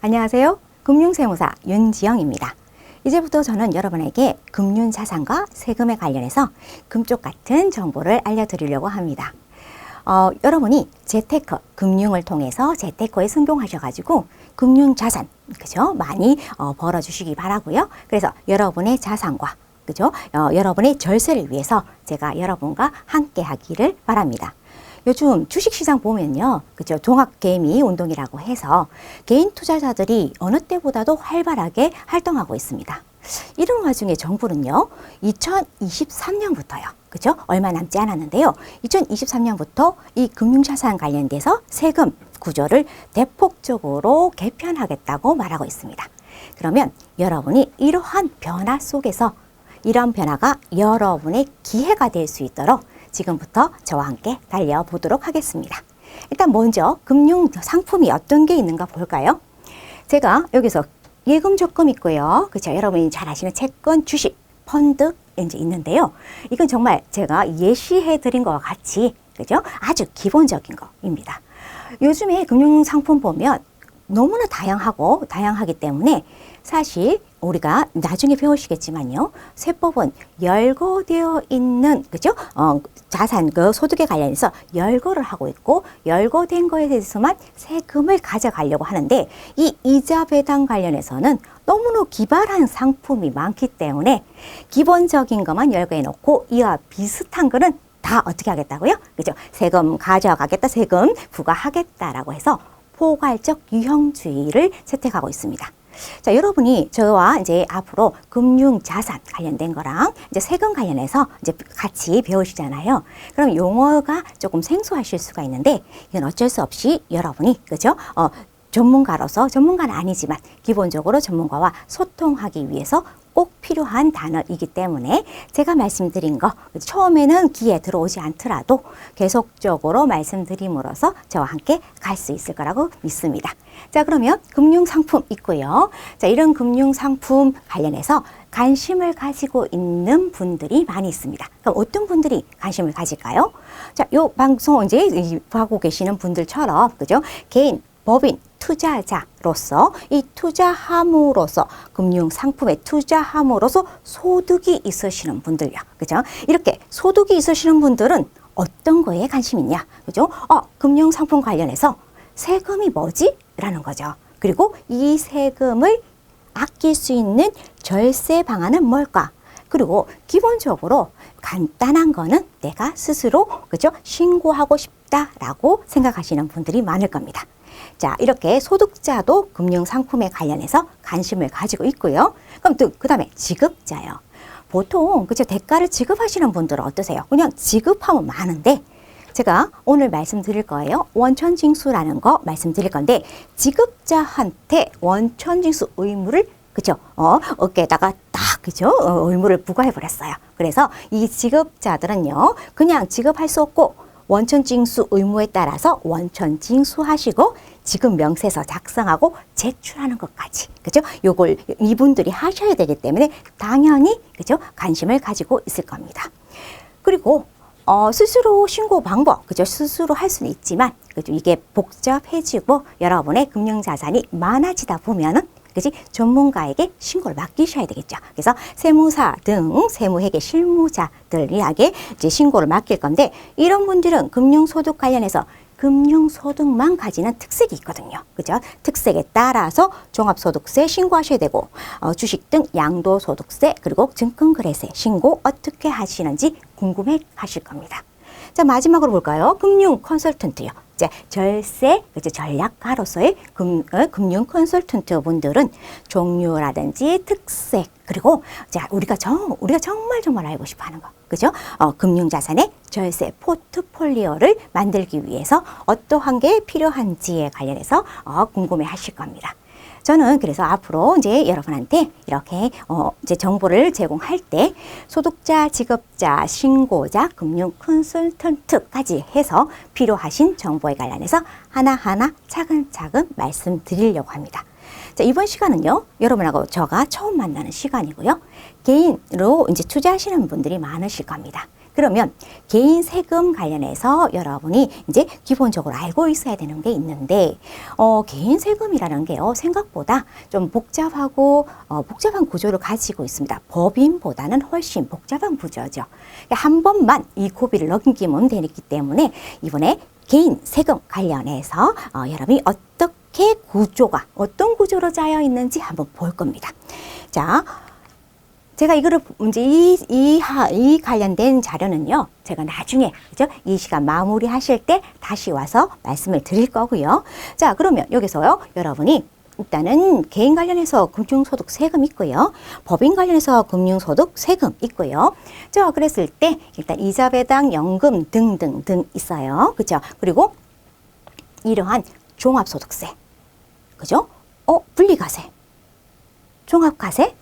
안녕하세요. 금융세무사 윤지영입니다. 이제부터 저는 여러분에게 금융자산과 세금에 관련해서 금쪽 같은 정보를 알려드리려고 합니다. 여러분이 재테크, 금융을 통해서 재테크에 성공하셔가지고 금융자산, 그죠? 많이 벌어주시기 바라고요. 그래서 여러분의 자산과 그죠? 여러분의 절세를 위해서 제가 여러분과 함께 하기를 바랍니다. 요즘 주식시장 보면요, 그죠? 종합개미 운동이라고 해서 개인 투자자들이 어느 때보다도 활발하게 활동하고 있습니다. 이런 와중에 정부는요, 2023년부터요, 그죠? 얼마 남지 않았는데요, 2023년부터 이 금융자산 관련돼서 세금 구조를 대폭적으로 개편하겠다고 말하고 있습니다. 그러면 여러분이 이러한 변화 속에서 이런 변화가 여러분의 기회가 될 수 있도록 지금부터 저와 함께 달려보도록 하겠습니다. 일단 먼저 금융 상품이 어떤 게 있는가 볼까요? 제가 여기서 예금 적금 있고요. 그렇죠? 여러분이 잘 아시는 채권, 주식, 펀드 이제 있는데요. 이건 정말 제가 예시해 드린 것과 같이 그죠? 아주 기본적인 거입니다. 요즘에 금융 상품 보면 너무나 다양하기 때문에 사실 우리가 나중에 배우시겠지만요, 세법은 열거되어 있는 그죠? 자산 그 소득에 관련해서 열거를 하고 있고, 열거된 거에 대해서만 세금을 가져가려고 하는데, 이 이자 배당 관련해서는 너무나 기발한 상품이 많기 때문에 기본적인 것만 열거해 놓고 이와 비슷한 거는 다 어떻게 하겠다고요? 그죠? 세금 가져가겠다, 세금 부과하겠다라고 해서 포괄적 유형주의를 채택하고 있습니다. 자, 여러분이 저와 이제 앞으로 금융자산 관련된 거랑 이제 세금 관련해서 이제 같이 배우시잖아요. 그럼 용어가 조금 생소하실 수가 있는데, 이건 어쩔 수 없이 여러분이, 그죠? 전문가로서, 전문가는 아니지만 기본적으로 전문가와 소통하기 위해서 꼭 필요한 단어이기 때문에 제가 말씀드린 거 처음에는 귀에 들어오지 않더라도 계속적으로 말씀드림으로써 저와 함께 갈 수 있을 거라고 믿습니다. 자, 그러면 금융상품 있고요. 자, 이런 금융상품 관련해서 관심을 가지고 있는 분들이 많이 있습니다. 그럼 어떤 분들이 관심을 가질까요? 자, 요 방송 이제 하고 계시는 분들처럼, 그죠? 개인, 법인, 투자자로서 이 투자함으로써 금융상품에 투자함으로써 소득이 있으시는 분들요, 그죠? 이렇게 소득이 있으시는 분들은 어떤 거에 관심이 있냐, 그죠? 금융상품 관련해서 세금이 뭐지? 라는 거죠. 그리고 이 세금을 아낄 수 있는 절세 방안은 뭘까? 그리고 기본적으로 간단한 거는 내가 스스로 그죠? 신고하고 싶다라고 생각하시는 분들이 많을 겁니다. 자, 이렇게 소득자도 금융상품에 관련해서 관심을 가지고 있고요. 그럼 또 그다음에 지급자요. 보통 그죠? 대가를 지급하시는 분들은 어떠세요? 그냥 지급하면 많은데, 제가 오늘 말씀드릴 거예요. 원천징수라는 거 말씀드릴 건데, 지급자한테 원천징수 의무를 그죠? 어깨에다가 딱 그죠? 의무를 부과해 버렸어요. 그래서 이 지급자들은요, 그냥 지급할 수 없고 원천징수 의무에 따라서 원천징수하시고 지급 명세서 작성하고 제출하는 것까지, 그죠? 요걸 이분들이 하셔야 되기 때문에 당연히 그죠? 관심을 가지고 있을 겁니다. 그리고 스스로 신고 방법, 그죠? 스스로 할 수는 있지만, 그죠? 이게 복잡해지고 여러분의 금융자산이 많아지다 보면은, 그지? 전문가에게 신고를 맡기셔야 되겠죠. 그래서 세무사 등 세무회계 실무자들에게 이제 신고를 맡길 건데, 이런 분들은 금융소득 관련해서 금융소득만 가지는 특색이 있거든요. 그죠? 특색에 따라서 종합소득세 신고하셔야 되고, 주식 등 양도소득세, 그리고 증권거래세 신고 어떻게 하시는지 궁금해 하실 겁니다. 자, 마지막으로 볼까요? 금융 컨설턴트요. 이제 절세, 그죠? 전략가로서의 금융 컨설턴트 분들은 종류라든지 특색, 그리고 자, 우리가 정말 알고 싶어 하는 거, 그죠? 금융자산의 절세 포트폴리오를 만들기 위해서 어떠한 게 필요한지에 관련해서 궁금해 하실 겁니다. 저는 그래서 앞으로 이제 여러분한테 이렇게 이제 정보를 제공할 때 소득자, 지급자, 신고자, 금융 컨설턴트까지 해서 필요하신 정보에 관련해서 하나하나 차근차근 말씀드리려고 합니다. 자, 이번 시간은요, 여러분하고 저가 처음 만나는 시간이고요. 개인으로 이제 투자하시는 분들이 많으실 겁니다. 그러면 개인 세금 관련해서 여러분이 이제 기본적으로 알고 있어야 되는 게 있는데, 개인 세금이라는 게요, 생각보다 좀 복잡하고, 복잡한 구조를 가지고 있습니다. 법인보다는 훨씬 복잡한 구조죠. 한 번만 이 고비를 넘기면 되기 때문에 이번에 개인 세금 관련해서 여러분이 어떻게 어떤 구조로 짜여 있는지 한번 볼 겁니다. 자, 제가 이거를 이제 이 관련된 자료는요, 제가 나중에 그죠? 이 시간 마무리 하실 때 다시 와서 말씀을 드릴 거고요. 자, 그러면 여기서요, 여러분이 일단은 개인 관련해서 금융소득 세금 있고요. 법인 관련해서 금융소득 세금 있고요. 자, 그랬을 때 일단 이자 배당, 연금 등등등 있어요. 그죠? 그리고 이러한 종합소득세, 그죠? 분리과세, 종합과세,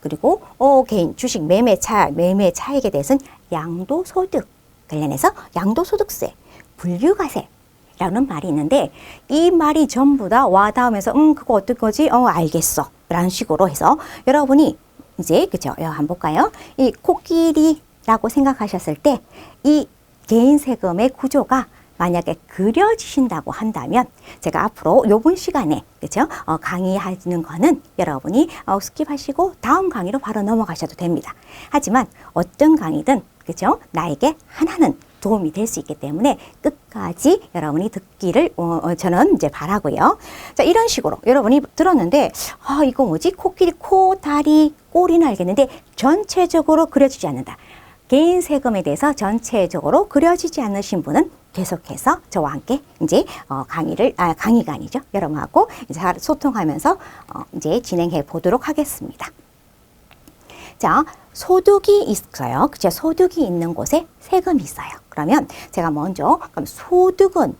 그리고 개인 주식 매매 차익에 대해서는 양도소득 관련해서 양도소득세, 분류과세라는 말이 있는데, 이 말이 전부 다 와닿으면서 그거 어떨 거지? 알겠어 라는 식으로 해서 여러분이 이제 그죠? 한번 볼까요? 이 코끼리라고 생각하셨을 때 이 개인 세금의 구조가 만약에 그려지신다고 한다면, 제가 앞으로 요번 시간에 그죠? 강의하는 거는 여러분이 스킵하시고 다음 강의로 바로 넘어가셔도 됩니다. 하지만 어떤 강의든 그죠? 나에게 하나는 도움이 될 수 있기 때문에 끝까지 여러분이 듣기를 저는 이제 바라고요. 자, 이런 식으로 여러분이 들었는데, 이거 뭐지? 코끼리 코, 다리, 꼬리는 알겠는데 전체적으로 그려지지 않는다. 개인 세금에 대해서 전체적으로 그려지지 않으신 분은 계속해서 저와 함께 이제 강의가 아니죠. 여러분하고 이제 소통하면서 이제 진행해 보도록 하겠습니다. 자, 소득이 있어요. 그죠? 소득이 있는 곳에 세금이 있어요. 그러면 제가 먼저, 그럼 소득은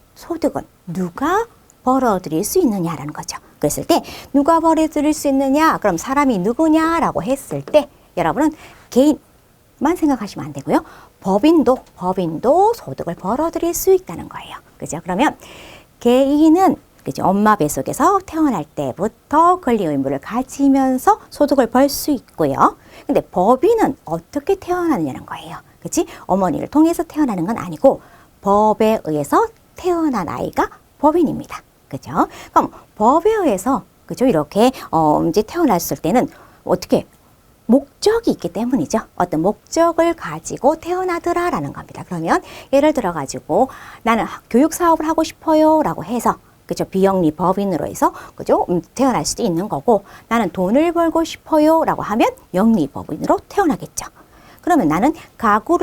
누가 벌어들일 수 있느냐라는 거죠. 그랬을 때 누가 벌어들일 수 있느냐? 그럼 사람이 누구냐라고 했을 때 여러분은 개인만 생각하시면 안 되고요. 법인도 소득을 벌어들일 수 있다는 거예요. 그죠? 그러면 개인은 그죠? 엄마 뱃속에서 태어날 때부터 권리 의무를 가지면서 소득을 벌 수 있고요. 근데 법인은 어떻게 태어나느냐는 거예요. 그치? 어머니를 통해서 태어나는 건 아니고 법에 의해서 태어난 아이가 법인입니다. 그죠? 그럼 법에 의해서 그죠? 이렇게 이제 태어났을 때는 어떻게 목적이 있기 때문이죠. 어떤 목적을 가지고 태어나더라라는 겁니다. 그러면 예를 들어 가지고 나는 교육 사업을 하고 싶어요 라고 해서 그죠? 비영리 법인으로 해서 그죠? 태어날 수도 있는 거고, 나는 돈을 벌고 싶어요 라고 하면 영리 법인으로 태어나겠죠. 그러면 나는 가구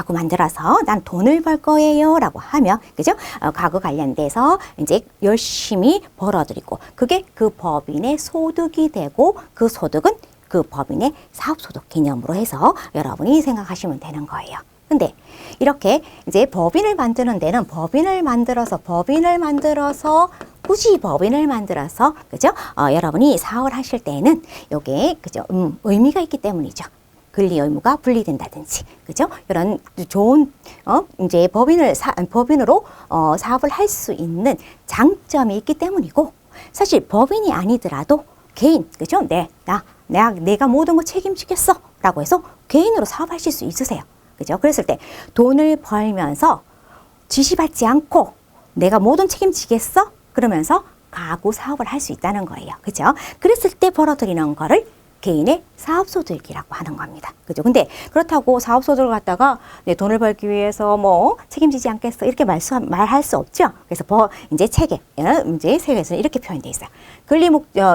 만들어서 난 돈을 벌 거예요 라고 하면 그죠? 가구 관련돼서 이제 열심히 벌어들이고, 그게 그 법인의 소득이 되고, 그 소득은 그 법인의 사업소득 개념으로 해서 여러분이 생각하시면 되는 거예요. 근데 이렇게 이제 법인을 만드는 데는 굳이 법인을 만들어서 그죠? 여러분이 사업을 하실 때에는 요게 그죠? 의미가 있기 때문이죠. 권리 의무가 분리된다든지, 그죠? 이런 좋은 이제 법인으로 사업을 할 수 있는 장점이 있기 때문이고, 사실 법인이 아니더라도 개인, 그죠? 내가 모든 거 책임지겠어 라고 해서 개인으로 사업하실 수 있으세요. 그죠? 그랬을 때 돈을 벌면서 지시받지 않고 내가 모든 책임지겠어? 그러면서 가구 사업을 할 수 있다는 거예요. 그죠? 그랬을 때 벌어들이는 거를 개인의 사업소득이라고 하는 겁니다. 그죠? 근데 그렇다고 사업소득을 갖다가 내 돈을 벌기 위해서 뭐 책임지지 않겠어 이렇게 말할 수 없죠. 그래서 이제 이제 세계에서는 이렇게 표현되어 있어요.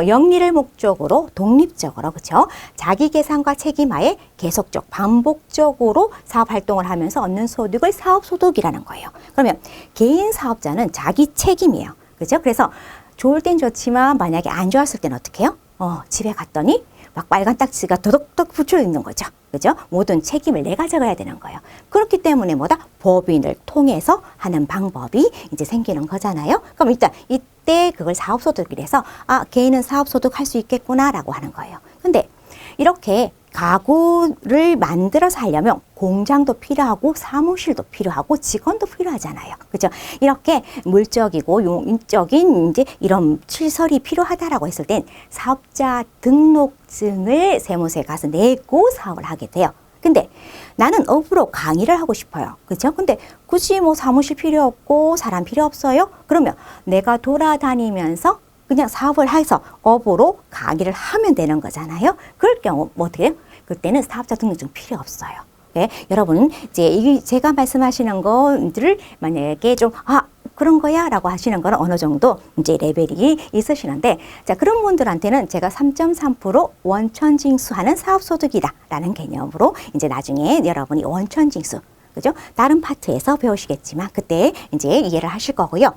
영리를 목적으로 독립적으로 그죠? 자기 계산과 책임하에 계속적 반복적으로 사업 활동을 하면서 얻는 소득을 사업소득이라는 거예요. 그러면 개인 사업자는 자기 책임이에요. 그죠? 그래서 좋을 땐 좋지만 만약에 안 좋았을 때는 어떻게 해요? 집에 갔더니 막 빨간 딱지가 더덕더덕 붙여 있는 거죠. 그죠? 모든 책임을 내가 져야 되는 거예요. 그렇기 때문에 법인을 통해서 하는 방법이 이제 생기는 거잖아요. 그럼 일단 이때 그걸 사업소득이라서 개인은 사업소득 할 수 있겠구나라고 하는 거예요. 근데 이렇게 가구를 만들어서 하려면 공장도 필요하고 사무실도 필요하고 직원도 필요하잖아요. 그죠? 이렇게 물적이고 용적인 이제 이런 시설이 필요하다라고 했을 땐 사업자 등록증을 세무서에 가서 내고 사업을 하게 돼요. 근데 나는 업으로 강의를 하고 싶어요. 그죠? 근데 굳이 뭐 사무실 필요 없고 사람 필요 없어요? 그러면 내가 돌아다니면서 그냥 사업을 해서 업으로 강의를 하면 되는 거잖아요. 그럴 경우 뭐 어떻게 해요? 그때는 사업자 등록증 필요 없어요. 네, 여러분 이제 제가 말씀하시는 것들을 만약에 좀 그런 거야 라고 하시는 거는 어느 정도 이제 레벨이 있으시는데, 자, 그런 분들한테는 제가 3.3% 원천징수하는 사업소득이다 라는 개념으로 이제 나중에 여러분이 원천징수, 그죠? 다른 파트에서 배우시겠지만 그때 이제 이해를 하실 거고요.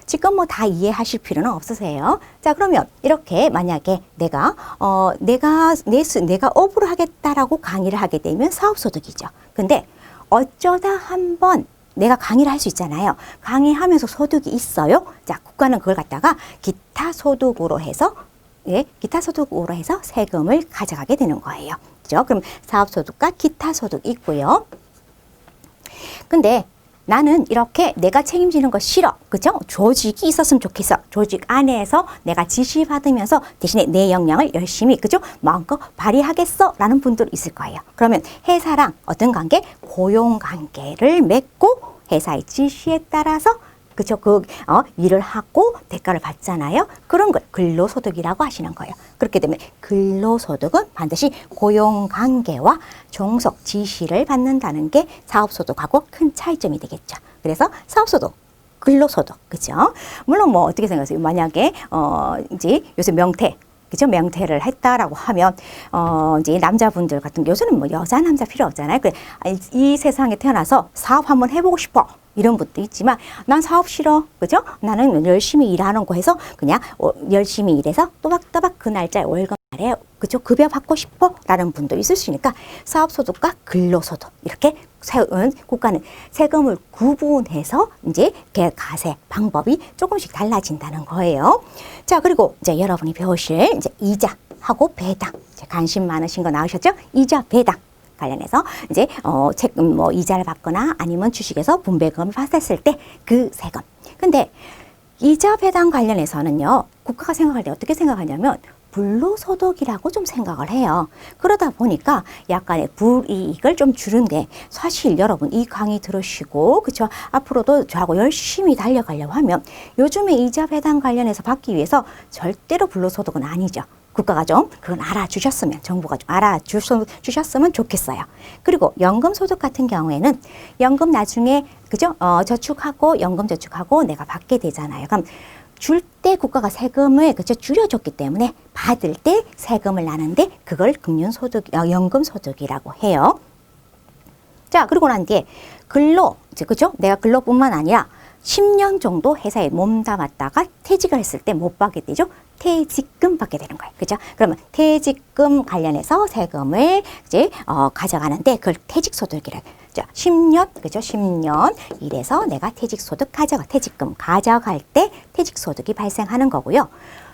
지금 뭐 다 이해하실 필요는 없으세요. 자, 그러면 이렇게 만약에 내가 업으로 하겠다라고 강의를 하게 되면 사업소득이죠. 근데 어쩌다 한번 내가 강의를 할 수 있잖아요. 강의하면서 소득이 있어요. 자, 국가는 그걸 갖다가 기타 소득으로 해서 세금을 가져가게 되는 거예요. 그죠? 그럼 사업소득과 기타 소득이 있고요. 근데 나는 이렇게 내가 책임지는 거 싫어. 그죠? 조직이 있었으면 좋겠어. 조직 안에서 내가 지시받으면서 대신에 내 역량을 열심히, 그죠? 마음껏 발휘하겠어. 라는 분들 있을 거예요. 그러면 회사랑 어떤 관계? 고용 관계를 맺고 회사의 지시에 따라서 그죠? 일을 하고 대가를 받잖아요. 그런 걸 근로소득이라고 하시는 거예요. 그렇게 되면 근로소득은 반드시 고용관계와 종속 지시를 받는다는 게 사업소득하고 큰 차이점이 되겠죠. 그래서 사업소득, 근로소득, 그죠? 물론 뭐 어떻게 생각하세요? 만약에 이제 요새 명퇴, 그죠? 명퇴를 했다라고 하면 이제 남자분들 같은 요새는 뭐 여자 남자 필요 없잖아요. 그래, 이 세상에 태어나서 사업 한번 해보고 싶어. 이런 분도 있지만 난 사업 싫어. 그죠? 나는 열심히 일하는 거 해서 그냥 열심히 일해서 또박또박 그 날짜에 월급 날에 그죠? 급여 받고 싶어. 라는 분도 있을 수 있으니까 사업소득과 근로소득 이렇게 세운 국가는 세금을 구분해서 이제 가세 방법이 조금씩 달라진다는 거예요. 자, 그리고 이제 여러분이 배우실 이제 이자하고 배당. 관심 많으신 거 나오셨죠? 이자, 배당. 관련해서 이제 이자를 받거나 아니면 주식에서 분배금을 받았을 때 그 세금. 근데 이자 배당 관련해서는요, 국가가 생각할 때 어떻게 생각하냐면 불로소득이라고 좀 생각을 해요. 그러다 보니까 약간의 불이익을 좀 주는 게, 사실 여러분 이 강의 들으시고 그쵸, 앞으로도 저하고 열심히 달려가려고 하면 요즘에 이자 배당 관련해서 받기 위해서 절대로 불로소득은 아니죠. 국가가 좀 그건 알아주셨으면, 정부가 좀 알아주셨으면 좋겠어요. 그리고 연금소득 같은 경우에는 연금 나중에 그죠? 저축하고 연금 저축하고 내가 받게 되잖아요. 그럼 줄 때 국가가 세금을 그죠? 줄여줬기 때문에 받을 때 세금을 나는데 그걸 연금소득이라고 해요. 자, 그리고 난 뒤에 그죠? 내가 근로뿐만 아니라 10년 정도 회사에 몸담았다가 퇴직을 했을 때 못 받게 되죠. 퇴직금 받게 되는 거예요. 그죠? 그러면 퇴직금 관련해서 세금을 이제 가져가는데 그걸 퇴직소득이라고. 자, 10년, 그죠? 10년 일해서 내가 퇴직금 가져갈 때 퇴직소득이 발생하는 거고요.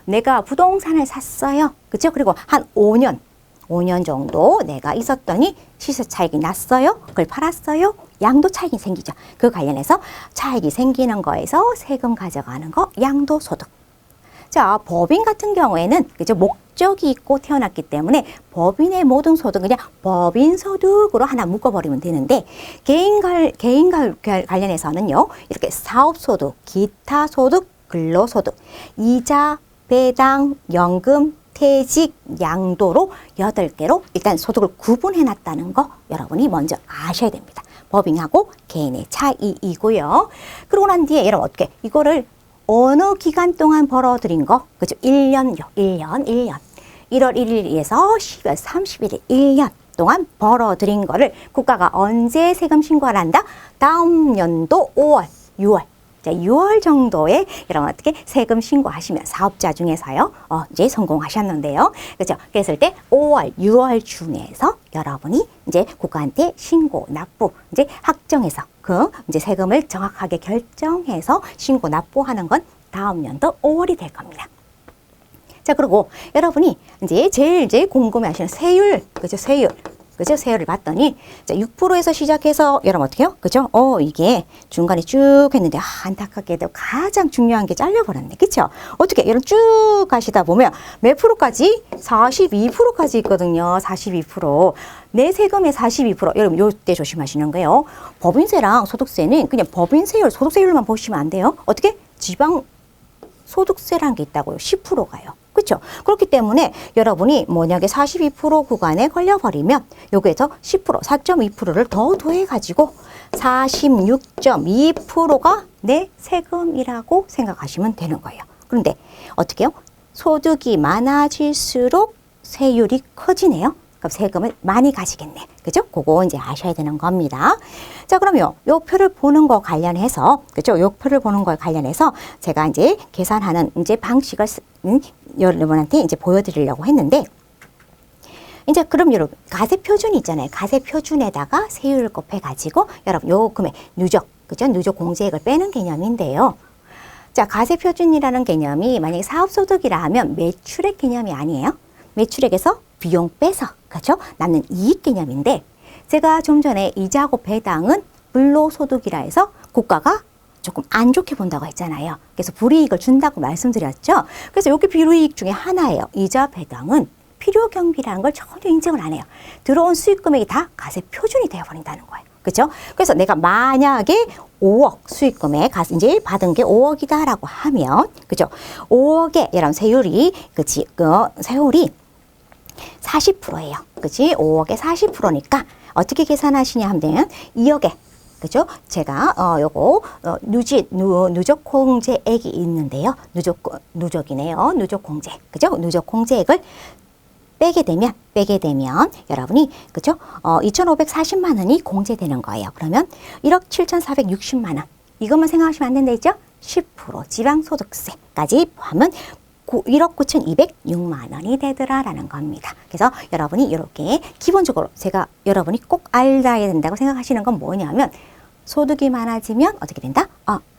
내가 부동산을 샀어요. 그죠? 그리고 한 5년 정도 내가 있었더니 시세 차익이 났어요. 그걸 팔았어요. 양도 차익이 생기죠. 그 관련해서 차익이 생기는 거에서 세금 가져가는 거 양도소득. 자, 법인 같은 경우에는 그죠? 목적이 있고 태어났기 때문에 법인의 모든 소득은 그냥 법인 소득으로 하나 묶어버리면 되는데, 개인 관련해서는요, 이렇게 사업소득, 기타소득, 근로소득, 이자, 배당, 연금, 퇴직, 양도로 8개로 일단 소득을 구분해 놨다는 거 여러분이 먼저 아셔야 됩니다. 법인하고 개인의 차이이고요. 그러고 난 뒤에 여러분 어떻게 이거를 어느 기간 동안 벌어들인 거, 그죠? 1년요. 1년. 1월 1일에서 12월 31일 1년 동안 벌어들인 거를 국가가 언제 세금 신고를 한다? 다음 연도 5월, 6월. 자, 6월 정도에 여러분 어떻게 세금 신고하시면 사업자 중에서요, 이제 성공하셨는데요. 그죠? 그랬을 때 5월, 6월 중에서 여러분이 이제 국가한테 신고, 납부, 이제 확정해서 이제 세금을 정확하게 결정해서 신고, 납부하는 건 다음 연도 5월이 될 겁니다. 자, 그리고 여러분이 제일 궁금해하시는 세율, 그죠? 세율. 그죠? 세율을 봤더니, 자, 6%에서 시작해서, 여러분 어떻게 해요? 그죠? 이게 중간에 쭉 했는데, 안타깝게도 가장 중요한 게 잘려버렸네. 그쵸? 어떻게, 여러분 쭉 가시다 보면, 몇 프로까지? 42%까지 있거든요. 42%. 내 세금의 42%. 여러분, 요때 조심하시는 거예요. 법인세랑 소득세는 그냥 법인세율, 소득세율만 보시면 안 돼요. 어떻게? 지방 소득세라는 게 있다고요. 10%가요. 그렇죠? 그렇기 때문에 여러분이 만약에 42% 구간에 걸려버리면 여기에서 10%, 4.2%를 더 더해가지고 46.2%가 내 세금이라고 생각하시면 되는 거예요. 그런데 어떻게 해요? 소득이 많아질수록 세율이 커지네요. 그럼 세금을 많이 가시겠네. 그죠? 그거 이제 아셔야 되는 겁니다. 자, 그러면 요 표를 보는 거 관련해서, 그죠? 요 표를 보는 거에 관련해서 제가 이제 계산하는 이제 방식을 여러분한테 이제 보여드리려고 했는데, 이제 그럼 여러분, 가세표준 있잖아요. 가세표준에다가 세율을 곱해가지고, 여러분, 요 금액, 누적, 그죠? 누적 공제액을 빼는 개념인데요. 자, 가세표준이라는 개념이 만약에 사업소득이라 하면 매출액 개념이 아니에요. 매출액에서 비용 빼서, 그렇죠? 남는 이익 개념인데, 제가 좀 전에 이자고 배당은 불로소득이라 해서 국가가 조금 안 좋게 본다고 했잖아요. 그래서 불이익을 준다고 말씀드렸죠. 그래서 여기 불이익 중에 하나예요. 이자 배당은 필요 경비라는 걸 전혀 인정을 안 해요. 들어온 수익 금액이 다 가세 표준이 되어버린다는 거예요. 그렇죠? 그래서 내가 만약에 5억 수익 금액 이제 받은 게 5억이다라고 하면, 그죠? 5억에 여러분 세율이, 그치? 세율이 40%예요. 그치? 5억에 40%니까 어떻게 계산하시냐 하면 2억에, 그죠? 제가 누적 공제액이 있는데요. 누적이네요. 누적 공제. 그죠? 누적 공제액을 빼게 되면 여러분이, 그죠? 2,540만 원이 공제되는 거예요. 그러면 1억 7,460만 원. 이것만 생각하시면 안 된다 했죠? 10% 지방소득세까지 포함은 1억 9,206만 원이 되더라라는 겁니다. 그래서 여러분이 이렇게 기본적으로 제가 여러분이 꼭 알아야 된다고 생각하시는 건 뭐냐면, 소득이 많아지면 어떻게 된다?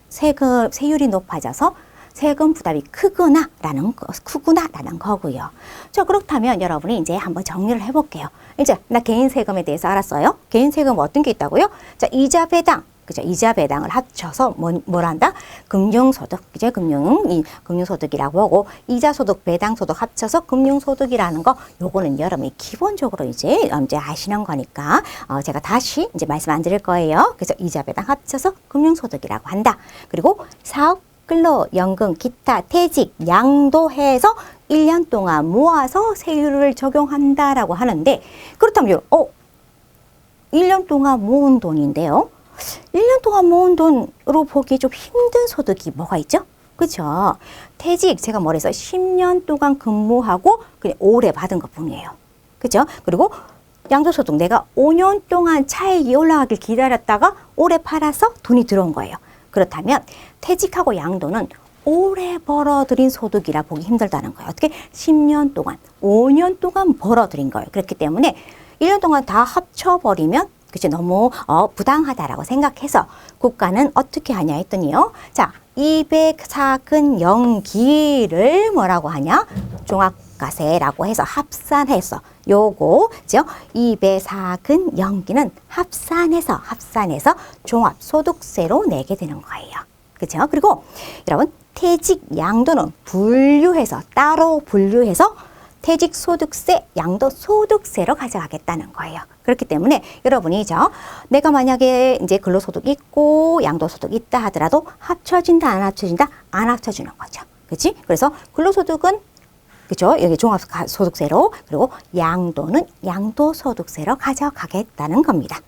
세율이 높아져서 세금 부담이 크구나라는 거고요. 자, 그렇다면 여러분이 이제 한번 정리를 해볼게요. 이제 나 개인 세금에 대해서 알았어요. 개인 세금 어떤 게 있다고요? 자, 이자 배당. 그죠? 이자 배당을 합쳐서 뭐란다? 금융소득. 그죠? 금융소득이라고 하고, 이자 소득, 배당 소득 합쳐서 금융소득이라는 거, 요거는 여러분이 기본적으로 이제 아시는 거니까, 제가 다시 이제 말씀 안 드릴 거예요. 그래서 이자 배당 합쳐서 금융소득이라고 한다. 그리고 사업, 근로, 연금, 기타, 퇴직, 양도해서 1년 동안 모아서 세율을 적용한다라고 하는데, 그렇다면, 1년 동안 모은 돈인데요. 1년 동안 모은 돈으로 보기 좀 힘든 소득이 뭐가 있죠? 그죠? 퇴직, 제가 뭐래서 10년 동안 근무하고 그냥 오래 받은 것 뿐이에요. 그죠? 그리고 양도소득, 내가 5년 동안 차익이 올라가길 기다렸다가 오래 팔아서 돈이 들어온 거예요. 그렇다면 퇴직하고 양도는 오래 벌어들인 소득이라 보기 힘들다는 거예요. 어떻게? 10년 동안, 5년 동안 벌어들인 거예요. 그렇기 때문에 1년 동안 다 합쳐버리면 그치, 너무 부당하다라고 생각해서 국가는 어떻게 하냐 했더니요. 자, 240연기를 뭐라고 하냐? 종합과세라고 해서 합산해서 요거죠. 240연기는 합산해서 종합소득세로 내게 되는 거예요. 그죠? 그리고 여러분 퇴직 양도는 따로 분류해서 퇴직소득세, 양도소득세로 가져가겠다는 거예요. 그렇기 때문에 여러분이 내가 만약에 이제 근로소득 있고 양도소득 있다 하더라도 합쳐진다, 안 합쳐진다? 안 합쳐주는 거죠. 그치? 그래서 근로소득은 그죠? 여기 종합소득세로, 그리고 양도는 양도소득세로 가져가겠다는 겁니다.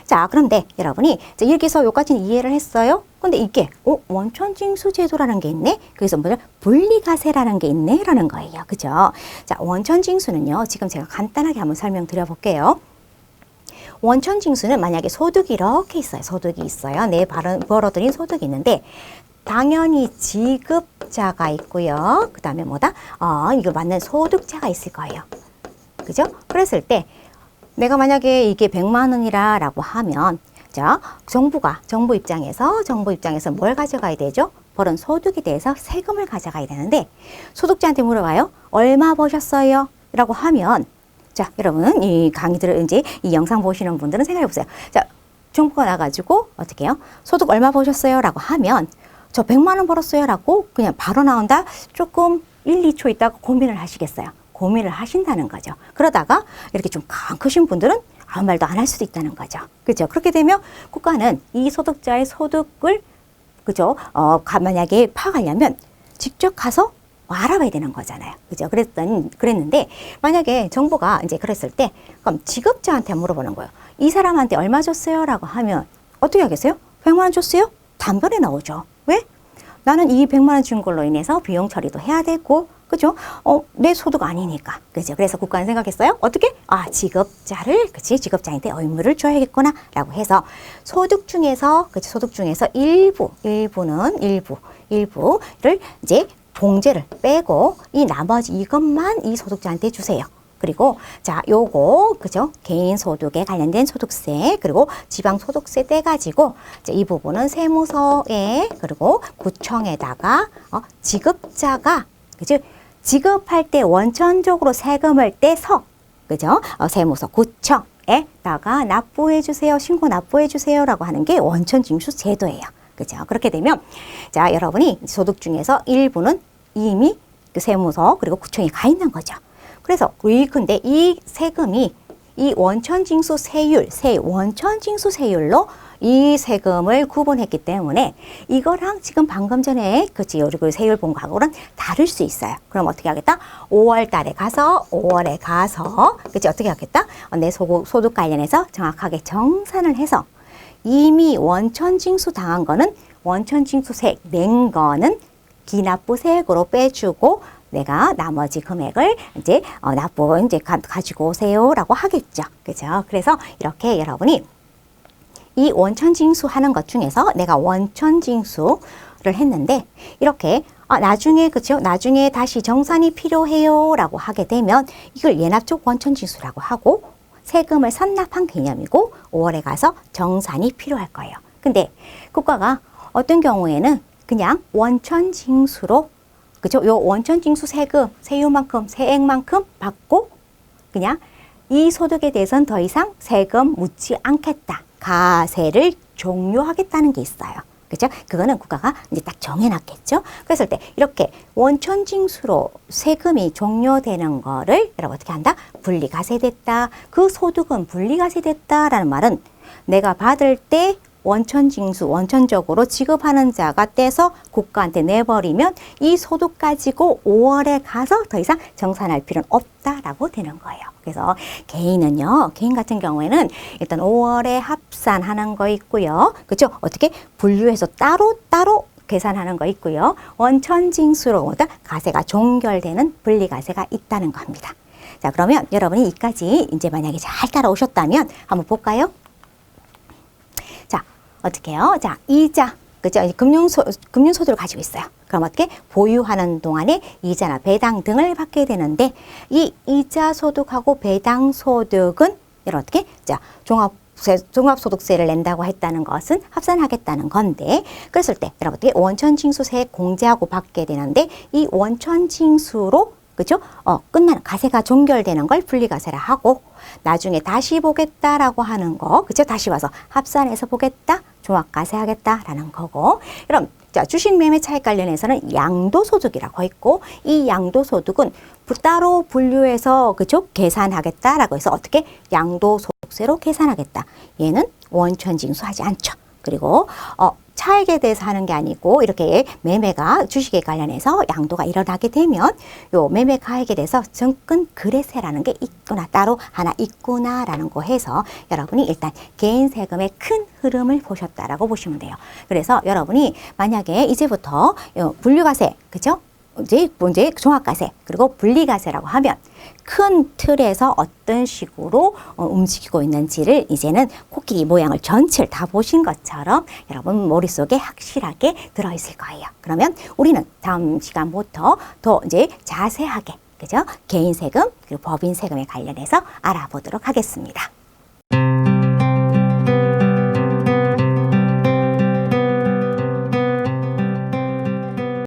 자, 그런데 여러분이 여기서 여기까지는 이해를 했어요. 근데 이게 원천징수 제도라는 게 있네. 그래서 분리과세라는 게 있네 라는 거예요. 그죠? 자, 원천징수는요. 지금 제가 간단하게 한번 설명드려 볼게요. 원천징수는 만약에 소득이 이렇게 있어요. 소득이 있어요. 내 벌어들인 소득이 있는데 당연히 지급자가 있고요. 그 다음에 이거 맞는 소득자가 있을 거예요. 그죠? 그랬을 때 내가 만약에 이게 100만 원이라고 하면, 자, 정부 입장에서 뭘 가져가야 되죠? 벌은 소득에 대해서 세금을 가져가야 되는데 소득자한테 물어봐요. 얼마 버셨어요? 라고 하면 자, 여러분 이 강의들을 이제 이 영상 보시는 분들은 생각해 보세요. 자, 정보가 나가지고 어떻게 해요? 소득 얼마 버셨어요? 라고 하면 저 100만 원 벌었어요? 라고 그냥 바로 나온다? 조금 1, 2초 있다가 고민을 하시겠어요? 고민을 하신다는 거죠. 그러다가 이렇게 좀 강 크신 분들은 아무 말도 안 할 수도 있다는 거죠. 그렇죠? 그렇게 되면 국가는 이 소득자의 소득을 그죠? 만약에 파악하려면 직접 가서 알아봐야 되는 거잖아요. 그죠? 그랬는데 만약에 정부가 이제 그랬을 때 그럼 지급자한테 물어보는 거예요. 이 사람한테 얼마 줬어요? 라고 하면 어떻게 하겠어요? 100만 원 줬어요? 단번에 나오죠. 왜? 나는 이 100만 원 준 걸로 인해서 비용 처리도 해야 되고 그죠? 내 소득 아니니까. 그죠? 그래서 국가는 생각했어요. 어떻게? 지급자를, 그치? 지급자한테 의무를 줘야겠구나. 라고 해서 소득 중에서, 그치? 소득 중에서 일부를 이제 봉제를 빼고 이 나머지 이것만 이 소득자한테 주세요. 그리고 자, 요거 그죠? 개인 소득에 관련된 소득세 그리고 지방 소득세 떼가지고 이 부분은 세무서에 그리고 구청에다가 지급자가 그죠? 지급할 때 원천적으로 세금을 떼서 그죠? 세무서 구청에다가 납부해 주세요. 신고 납부해 주세요라고 하는 게 원천징수 제도예요. 그죠? 그렇게 되면 자, 여러분이 소득 중에서 일부는 이미 그 세무서 그리고 구청에 가 있는 거죠. 그래서 근데 이 세금이 이 원천징수 원천징수 세율로 이 세금을 구분했기 때문에 이거랑 지금 방금 전에 그치 요리 세율 본 거하고는 다를 수 있어요. 그럼 어떻게 하겠다? 5월 가서 그치 어떻게 하겠다? 내 소득 관련해서 정확하게 정산을 해서 이미 원천징수 당한 거는 원천징수세 낸 거는 기납부세액으로 빼주고 내가 나머지 금액을 이제 가지고 오세요라고 하겠죠. 그죠? 그래서 이렇게 여러분이 이 원천징수 하는 것 중에서 내가 원천징수를 했는데 이렇게 나중에 그죠? 나중에 다시 정산이 필요해요라고 하게 되면 이걸 예납적 원천징수라고 하고 세금을 선납한 개념이고 5월에 가서 정산이 필요할 거예요. 근데 국가가 어떤 경우에는 그냥 원천징수로 그죠? 요 원천징수 세율만큼, 세액만큼 받고 그냥 이 소득에 대해서는 더 이상 세금 묻지 않겠다. 가세를 종료하겠다는 게 있어요. 그죠? 그거는 국가가 이제 딱 정해놨겠죠? 그랬을 때 이렇게 원천징수로 세금이 종료되는 거를 여러분 어떻게 한다? 분리가세됐다. 그 소득은 분리가세됐다라는 말은 내가 받을 때 원천적으로 지급하는 자가 떼서 국가한테 내버리면 이 소득 가지고 5월에 가서 더 이상 정산할 필요는 없다라고 되는 거예요. 그래서 개인 같은 경우에는 일단 5월에 합산하는 거 있고요. 그렇죠? 어떻게 분류해서 따로 계산하는 거 있고요. 원천징수로 가세가 종결되는 분리가세가 있다는 겁니다. 자, 그러면 여러분이 이까지 이제 만약에 잘 따라오셨다면 한번 볼까요? 어떻게 해요? 자, 이자, 그죠? 금융소득을 가지고 있어요. 그럼 어떻게? 보유하는 동안에 이자나 배당 등을 받게 되는데, 이 이자 소득하고 배당 소득은, 여러분 어떻게? 자, 종합소득세를 낸다고 했다는 것은 합산하겠다는 건데, 그랬을 때, 여러분 어떻게? 원천징수세 공제하고 받게 되는데, 이 원천징수로 그죠? 끝나는 가세가 종결되는 걸 분리가세라 하고 나중에 다시 보겠다라고 하는 거, 그죠? 다시 와서 합산해서 보겠다, 종합가세 하겠다라는 거고. 그럼 자, 주식 매매 차익 관련해서는 양도소득이라고 했고 이 양도소득은 따로 분류해서 그죠? 계산하겠다라고 해서 어떻게 양도소득세로 계산하겠다. 얘는 원천징수하지 않죠. 그리고 차익에 대해서 하는 게 아니고 이렇게 매매가 주식에 관련해서 양도가 일어나게 되면 요 매매 가액에 대해서 증권 거래세라는 게 있구나, 따로 하나 있구나라는 거 해서 여러분이 일단 개인 세금의 큰 흐름을 보셨다라고 보시면 돼요. 그래서 여러분이 만약에 이제부터 분류가세, 그죠? 이제 종합가세 그리고 분리가세라고 하면 큰 틀에서 어떤 식으로 움직이고 있는지를 이제는 코끼리 모양을 전체를 다 보신 것처럼 여러분 머릿속에 확실하게 들어있을 거예요. 그러면 우리는 다음 시간부터 더 이제 자세하게 그죠? 개인 세금 그리고 법인 세금에 관련해서 알아보도록 하겠습니다.